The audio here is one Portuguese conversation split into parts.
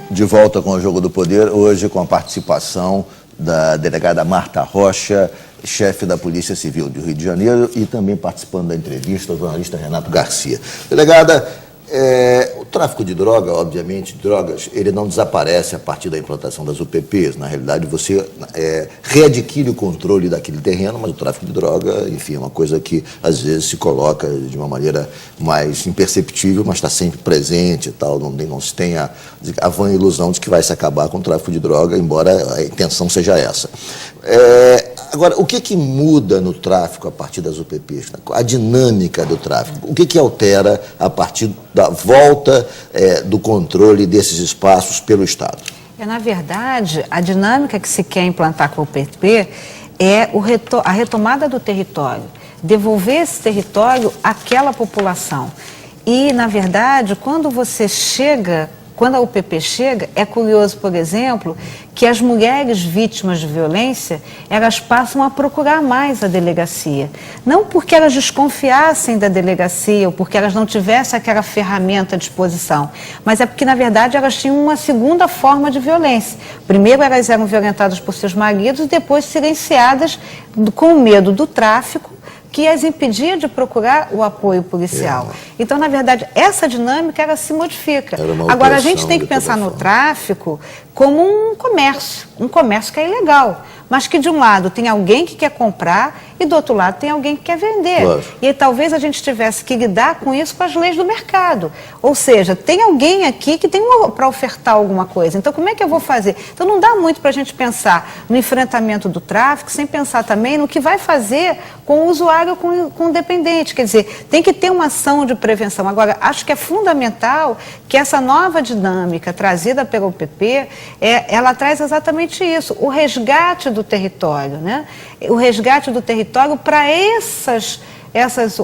De volta com o Jogo do Poder, hoje com a participação da delegada Marta Rocha, chefe da Polícia Civil do Rio de Janeiro, e também participando da entrevista o jornalista Renato Garcia. Delegada, o tráfico de droga, obviamente, drogas, ele não desaparece a partir da implantação das UPPs. Na realidade, você readquire o controle daquele terreno, mas o tráfico de droga, enfim, é uma coisa que às vezes se coloca de uma maneira mais imperceptível, mas está sempre presente e tal, não se tem a vã ilusão de que vai se acabar com o tráfico de droga, embora a intenção seja essa. Agora, o que muda no tráfico a partir das UPPs? A dinâmica do tráfico. O que altera a partir da volta do controle desses espaços pelo Estado? Na verdade, a dinâmica que se quer implantar com o UPP é a retomada do território, devolver esse território àquela população. E, na verdade, quando a UPP chega, é curioso, por exemplo, que as mulheres vítimas de violência, elas passam a procurar mais a delegacia. Não porque elas desconfiassem da delegacia ou porque elas não tivessem aquela ferramenta à disposição, mas é porque, na verdade, elas tinham uma segunda forma de violência. Primeiro, elas eram violentadas por seus maridos e depois silenciadas com medo do tráfico, que as impedia de procurar o apoio policial. Então, na verdade, essa dinâmica, ela se modifica. Agora, a gente tem que pensar no tráfico como um comércio que é ilegal, mas que de um lado tem alguém que quer comprar e do outro lado tem alguém que quer vender. Claro. E talvez a gente tivesse que lidar com isso com as leis do mercado. Ou seja, tem alguém aqui que tem para ofertar alguma coisa. Então, como é que eu vou fazer? Então, não dá muito para a gente pensar no enfrentamento do tráfico sem pensar também no que vai fazer com o usuário, com o dependente. Quer dizer, tem que ter uma ação de prevenção. Agora, acho que é fundamental que essa nova dinâmica trazida pela UPP, ela traz exatamente isso, o resgate do território, né? O resgate do território para essas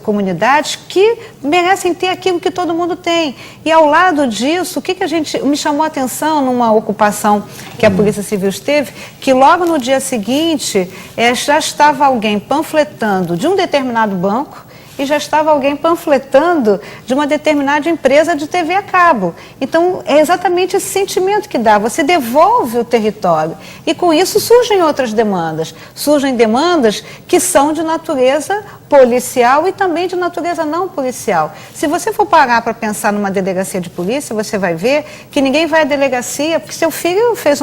comunidades que merecem ter aquilo que todo mundo tem. E ao lado disso, o que me chamou a atenção numa ocupação que a Polícia Civil esteve, que logo no dia seguinte já estava alguém panfletando de um determinado banco e já estava alguém panfletando de uma determinada empresa de TV a cabo. Então, é exatamente esse sentimento que dá. Você devolve o território. E com isso surgem outras demandas. Surgem demandas que são de natureza policial e também de natureza não policial. Se você for parar para pensar numa delegacia de polícia, você vai ver que ninguém vai à delegacia porque seu filho fez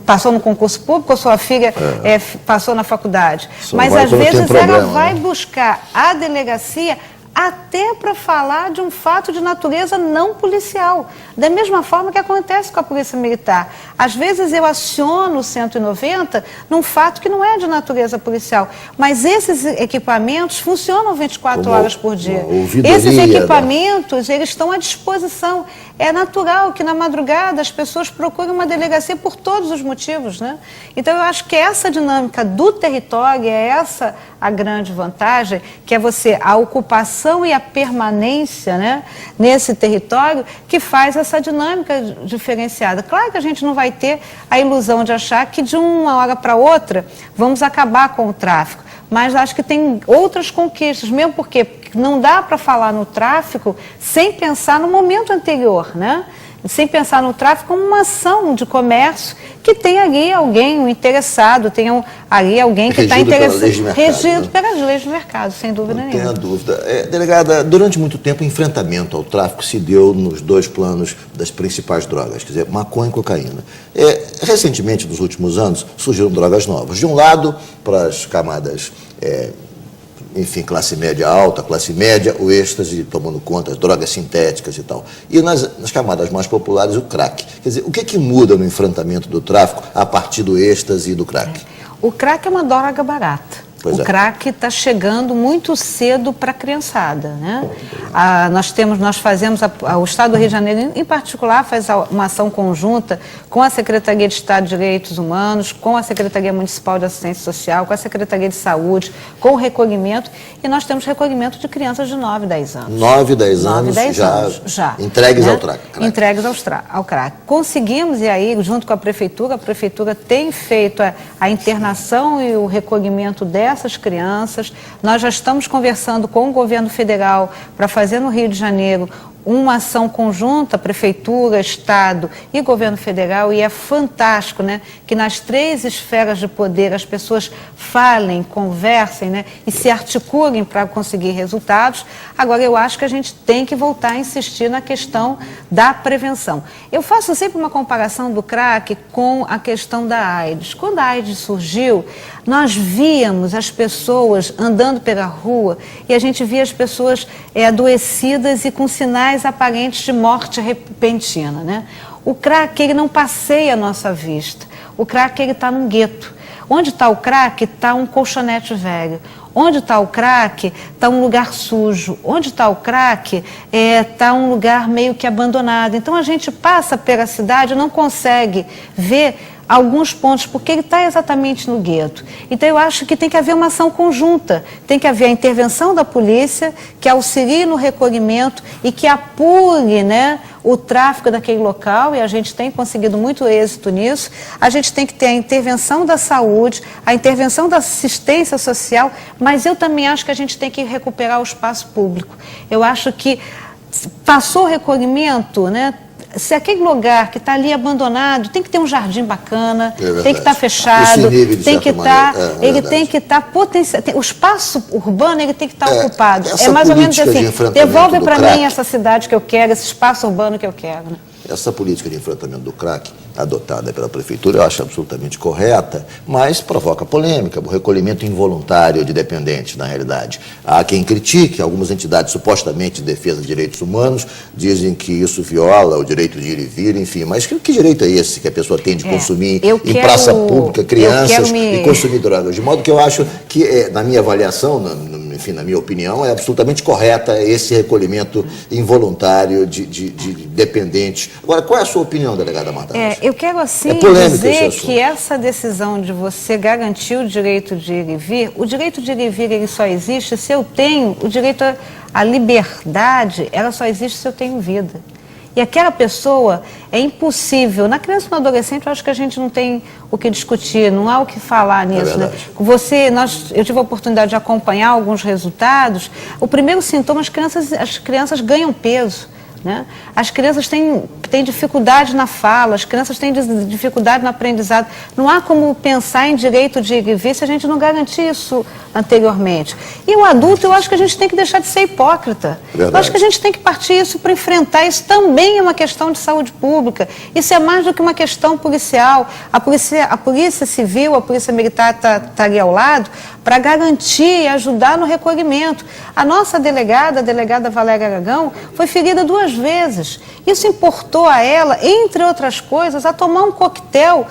passou no concurso público ou sua filha passou na faculdade. Mas às vezes ela vai buscar a delegacia até para falar de um fato de natureza não policial. Da mesma forma que acontece com a Polícia Militar. Às vezes eu aciono o 190 num fato que não é de natureza policial, mas esses equipamentos funcionam 24 horas por dia. Esses equipamentos, eles estão à disposição. É natural que na madrugada as pessoas procurem uma delegacia por todos os motivos, né? Então eu acho que essa dinâmica do território é essa a grande vantagem, que é a ocupação e a permanência, né, nesse território, que faz essa dinâmica diferenciada. Claro que a gente não vai ter a ilusão de achar que de uma hora para outra vamos acabar com o tráfico, mas acho que tem outras conquistas, mesmo porque não dá para falar no tráfico sem pensar no momento anterior, né? Sem pensar no tráfico como uma ação de comércio que tem ali alguém, um interessado, tem ali alguém que está interessado, regido pelas leis do mercado, sem dúvida nenhuma. Não tenha dúvida. Delegada, durante muito tempo o enfrentamento ao tráfico se deu nos dois planos das principais drogas, quer dizer, maconha e cocaína. Recentemente, nos últimos anos, surgiram drogas novas. De um lado, para as camadas enfim, classe média alta, classe média, o êxtase tomando conta, as drogas sintéticas e tal. E nas camadas mais populares, o crack. Quer dizer, o que muda no enfrentamento do tráfico a partir do êxtase e do crack? O crack é uma droga barata. O crack está chegando muito cedo para a criançada, né? Nós fazemos, o Estado do Rio de Janeiro, em particular, faz uma ação conjunta com a Secretaria de Estado de Direitos Humanos, com a Secretaria Municipal de Assistência Social, com a Secretaria de Saúde, com o recolhimento, e nós temos recolhimento de crianças de 9, 10 anos. 9, 10 anos já entregues, né, ao crack. Entregues ao crack. Conseguimos, e aí, junto com a Prefeitura tem feito a internação e o recolhimento dessas crianças. Nós já estamos conversando com o governo federal para fazer no Rio de Janeiro uma ação conjunta, Prefeitura, Estado e Governo Federal, e é fantástico, né, que nas 3 esferas de poder as pessoas falem, conversem, né, e se articulem para conseguir resultados. Agora, eu acho que a gente tem que voltar a insistir na questão da prevenção. Eu faço sempre uma comparação do crack com a questão da AIDS. Quando a AIDS surgiu, nós víamos as pessoas andando pela rua e a gente via as pessoas adoecidas e com sinais aparentes de morte repentina, né? O crack, ele não passeia a nossa vista. O crack, ele está num gueto. Onde está o crack, está um colchonete velho. Onde está o crack, está um lugar sujo. Onde está o crack, está um lugar meio que abandonado. Então a gente passa pela cidade e não consegue ver alguns pontos, porque ele está exatamente no gueto. Então eu acho que tem que haver uma ação conjunta, tem que haver a intervenção da polícia, que auxilie no recolhimento e que apure, né, o tráfico daquele local, e a gente tem conseguido muito êxito nisso. A gente tem que ter a intervenção da saúde, a intervenção da assistência social, mas eu também acho que a gente tem que recuperar o espaço público. Eu acho que passou o recolhimento, né? Se aquele lugar que está ali abandonado, tem que ter um jardim bacana, tem que estar fechado, tem que estar, ele tem que estar potencial. O espaço urbano ele tem que estar ocupado. É mais ou menos assim, devolve para mim essa cidade que eu quero, esse espaço urbano que eu quero. Né? Essa política de enfrentamento do crack, adotada pela Prefeitura, eu acho absolutamente correta, mas provoca polêmica, o recolhimento involuntário de dependentes, na realidade. Há quem critique, algumas entidades supostamente de defesa de direitos humanos dizem que isso viola o direito de ir e vir, enfim, mas que direito é esse que a pessoa tem de consumir em praça pública, crianças, e consumir drogas? De modo que eu acho que, na minha avaliação, enfim, na minha opinião, é absolutamente correta esse recolhimento involuntário de dependentes. Agora, qual é a sua opinião, delegada Marta Rocha? Eu quero, assim, dizer que essa decisão de você garantir o direito de ir e vir, o direito de ir e vir ele só existe se eu tenho o direito à liberdade, ela só existe se eu tenho vida. E aquela pessoa é impossível. Na criança e no adolescente, eu acho que a gente não tem o que discutir, não há o que falar nisso. Né? Eu tive a oportunidade de acompanhar alguns resultados. O primeiro sintoma, as crianças ganham peso. Né? As crianças têm dificuldade na fala, as crianças têm dificuldade no aprendizado. Não há como pensar em direito de ir e vir se a gente não garantir isso anteriormente. E o adulto, eu acho que a gente tem que deixar de ser hipócrita. Verdade. Eu acho que a gente tem que partir isso para enfrentar. Isso também é uma questão de saúde pública. Isso é mais do que uma questão policial. A polícia civil, a polícia militar está ali ao lado para garantir e ajudar no recolhimento. A nossa delegada, a delegada Valéria Aragão, foi ferida 2 vezes. Isso importou a ela, entre outras coisas, a tomar um coquetel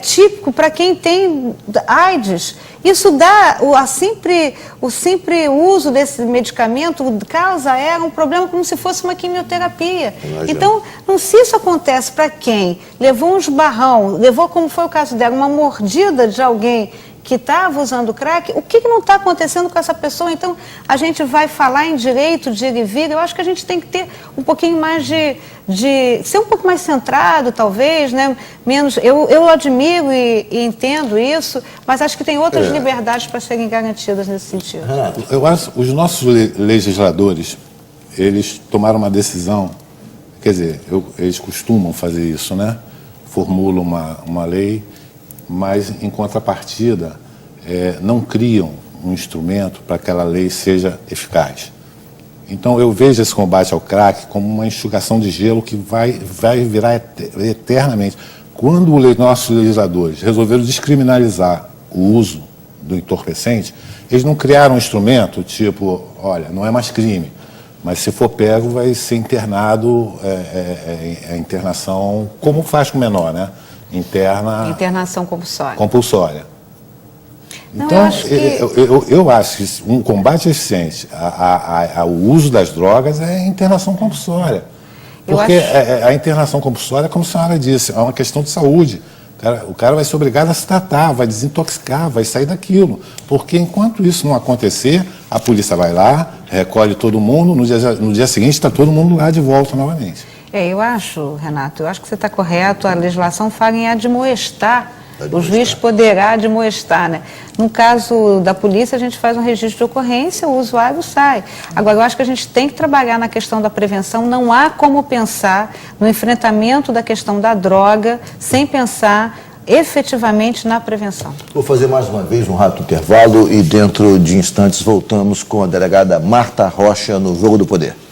típico para quem tem AIDS. Isso dá, o simples uso desse medicamento causa a ela um problema como se fosse uma quimioterapia. Imagina. Então, se isso acontece para quem levou um esbarrão, levou, como foi o caso dela, uma mordida de alguém que estava usando crack, o que não está acontecendo com essa pessoa? Então, a gente vai falar em direito de ir e vir, eu acho que a gente tem que ter um pouquinho mais de ser um pouco mais centrado, talvez, né? Menos, eu admiro e entendo isso, mas acho que tem outras liberdades para serem garantidas nesse sentido. Eu acho que os nossos legisladores, eles tomaram uma decisão, quer dizer, eles costumam fazer isso, né? Formulam uma lei, mas, em contrapartida, não criam um instrumento para que aquela lei seja eficaz. Então, eu vejo esse combate ao crack como uma enxugação de gelo que vai virar eternamente. Quando os nossos legisladores resolveram descriminalizar o uso do entorpecente, eles não criaram um instrumento tipo, olha, não é mais crime, mas se for pego vai ser internado, a internação, como faz com o menor, né? Internação compulsória. Não, então, eu acho que um combate eficiente ao uso das drogas é a internação compulsória. Porque a internação compulsória, como a senhora disse, é uma questão de saúde. O cara vai ser obrigado a se tratar, vai desintoxicar, vai sair daquilo. Porque enquanto isso não acontecer, a polícia vai lá, recolhe todo mundo, no dia seguinte está todo mundo lá de volta novamente. Eu acho, Renato, eu acho que você está correto, a legislação fala em admoestar O juiz poderá admoestar, né? No caso da polícia, a gente faz um registro de ocorrência, o usuário sai. Agora, eu acho que a gente tem que trabalhar na questão da prevenção. Não há como pensar no enfrentamento da questão da droga sem pensar efetivamente na prevenção. Vou fazer mais uma vez um rápido intervalo e dentro de instantes voltamos com a delegada Marta Rocha no Jogo do Poder.